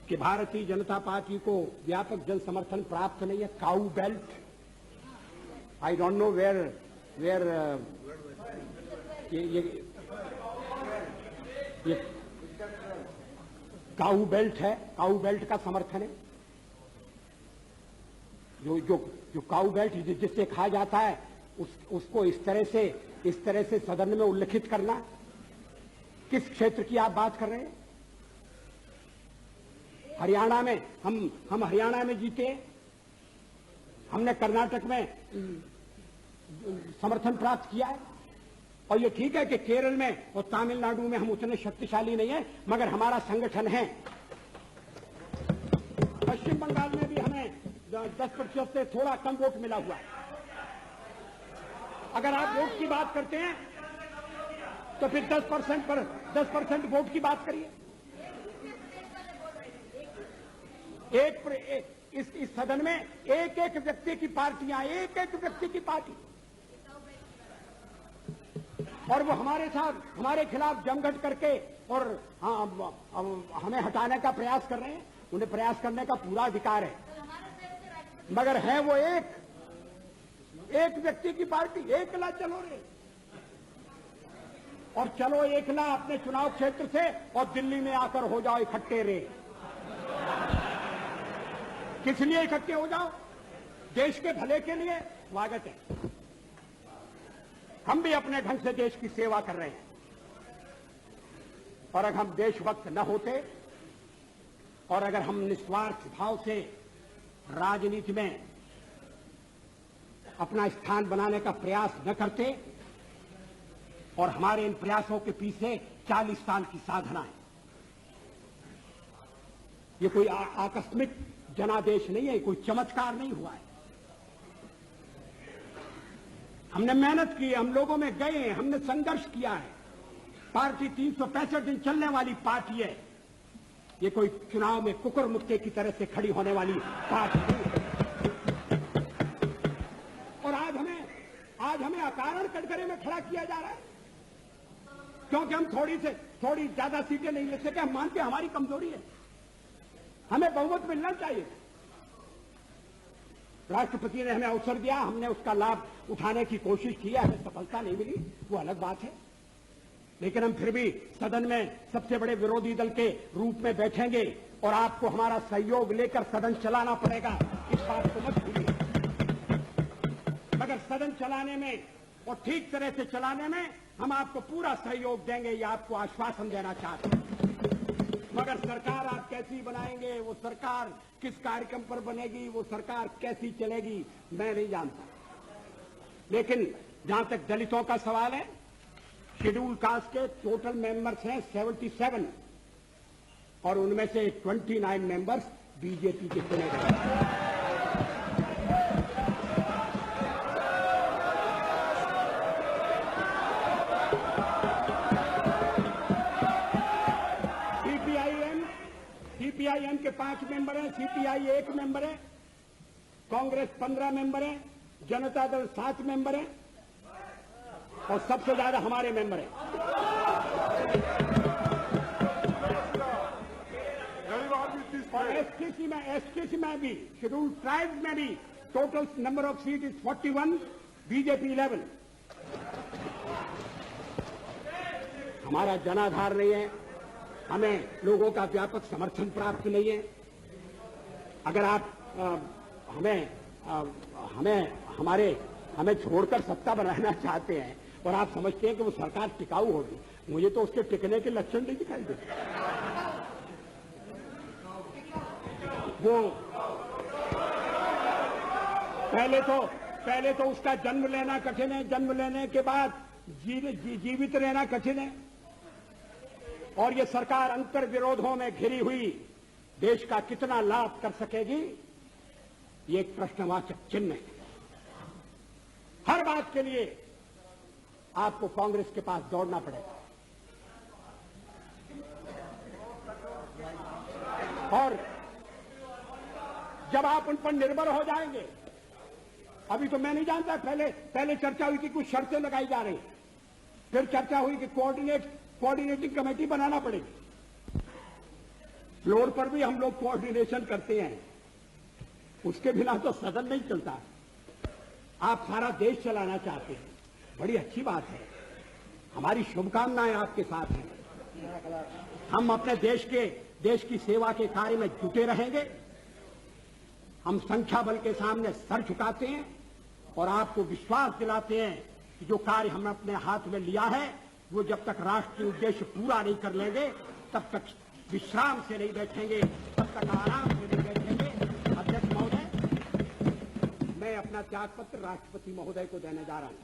कि भारतीय जनता पार्टी को व्यापक जन समर्थन प्राप्त नहीं है। Cow belt, I don't know where ये काऊ बेल्ट है, काऊ बेल्ट का समर्थन है। जो काऊ बेल्ट जिससे कहा जाता है उसको इस तरह से सदन में उल्लेखित करना। किस क्षेत्र की आप बात कर रहे हैं? हरियाणा में हम हरियाणा में जीते, हमने कर्नाटक में समर्थन प्राप्त किया है। और ये ठीक है कि केरल में और तमिलनाडु में हम उतने शक्तिशाली नहीं है, मगर हमारा संगठन है। पश्चिम बंगाल में भी हमें 10% से थोड़ा कम वोट मिला हुआ है। अगर आप वोट की बात करते हैं तो फिर 10% वोट की बात करिए। इस सदन में एक एक व्यक्ति की पार्टियां, एक एक व्यक्ति की पार्टी, और वो हमारे साथ हमारे खिलाफ जमघट करके और हमें हटाने का प्रयास कर रहे हैं। उन्हें प्रयास करने का पूरा अधिकार है, मगर है वो एक व्यक्ति की पार्टी। एकला चलो रे, और चलो एकला अपने चुनाव क्षेत्र से और दिल्ली में आकर हो जाओ इकट्ठे रे। किस लिए इकट्ठे हो जाओ? देश के भले के लिए। स्वागत है, हम भी अपने ढंग से देश की सेवा कर रहे हैं। और अगर हम देशभक्त न होते और अगर हम निस्वार्थ भाव से राजनीति में अपना स्थान बनाने का प्रयास न करते, और हमारे इन प्रयासों के पीछे 40 साल की साधना है। ये कोई आकस्मिक जनादेश नहीं है, कोई चमत्कार नहीं हुआ है। हमने मेहनत की, हम लोगों में गए, हमने संघर्ष किया है। पार्टी 365 दिन चलने वाली पार्टी है। ये कोई चुनाव में कुकुर मुक्के की तरह से खड़ी होने वाली पार्टी नहीं है। और आज हमें अकारण कटघरे में खड़ा किया जा रहा है क्योंकि हम थोड़ी ज्यादा सीटें नहीं ले सके। हम मानते हैं हमारी कमजोरी है, हमें बहुमत मिलना चाहिए। राष्ट्रपति ने हमें अवसर दिया, हमने उसका लाभ उठाने की कोशिश की है, हमें सफलता नहीं मिली, वो अलग बात है। लेकिन हम फिर भी सदन में सबसे बड़े विरोधी दल के रूप में बैठेंगे और आपको हमारा सहयोग लेकर सदन चलाना पड़ेगा, इस बात को मत भूलिए। मगर सदन चलाने में और ठीक तरह से चलाने में हम आपको पूरा सहयोग देंगे, ये आपको आश्वासन देना चाहते हैं। मगर सरकार आप कैसी बनाएंगे, वो सरकार किस कार्यक्रम पर बनेगी, वो सरकार कैसी चलेगी, मैं नहीं जानता। लेकिन जहां तक दलितों का सवाल है, शेड्यूल कास्ट के टोटल मेंबर्स हैं 77 और उनमें से 29 मेंबर्स बीजेपी के चुने गए। सीपीआईएम के 5 मेंबर हैं, सीपीआई 1 मेंबर है, कांग्रेस 15 मेंबर है, जनता दल 7 मेंबर है और सबसे ज्यादा हमारे मेंबर हैं। और एसटीसी में भी, शेड्यूल ट्राइब्स में भी total number of seat is 41, BJP 11। हमारा जनाधार नहीं है, हमें लोगों का व्यापक समर्थन प्राप्त नहीं है। अगर आप हमें छोड़कर सत्ता बनाना चाहते हैं और आप समझते हैं कि वो सरकार टिकाऊ होगी, मुझे तो उसके टिकने के लक्षण नहीं दिखाई देते। वो पहले तो उसका जन्म लेना कठिन है, जन्म लेने के बाद जीवित रहना कठिन है। और ये सरकार अंतर विरोधों में घिरी हुई देश का कितना लाभ कर सकेगी, ये एक प्रश्नवाचक चिन्ह है। हर बात के लिए आपको कांग्रेस के पास दौड़ना पड़ेगा। और जब आप उन पर निर्भर हो जाएंगे, अभी तो मैं नहीं जानता, पहले चर्चा हुई कि कुछ शर्तें लगाई जा रही, फिर चर्चा हुई कि कोऑर्डिनेटिंग कमेटी बनाना पड़ेगी। फ्लोर पर भी हम लोग कोऑर्डिनेशन करते हैं, उसके बिना तो सदन नहीं चलता। आप सारा देश चलाना चाहते हैं, बड़ी अच्छी बात है, हमारी शुभकामनाएं आपके साथ हैं। हम अपने देश की सेवा के कार्य में जुटे रहेंगे। हम संख्या बल के सामने सर झुकाते हैं और आपको विश्वास दिलाते हैं कि जो कार्य हमने अपने हाथ में लिया है वो जब तक राष्ट्रीय उद्देश्य पूरा नहीं कर लेंगे तब तक विश्राम से नहीं बैठेंगे, तब तक आराम से नहीं बैठेंगे। अध्यक्ष महोदय, मैं अपना त्यागपत्र राष्ट्रपति महोदय को देने जा रहा हूं।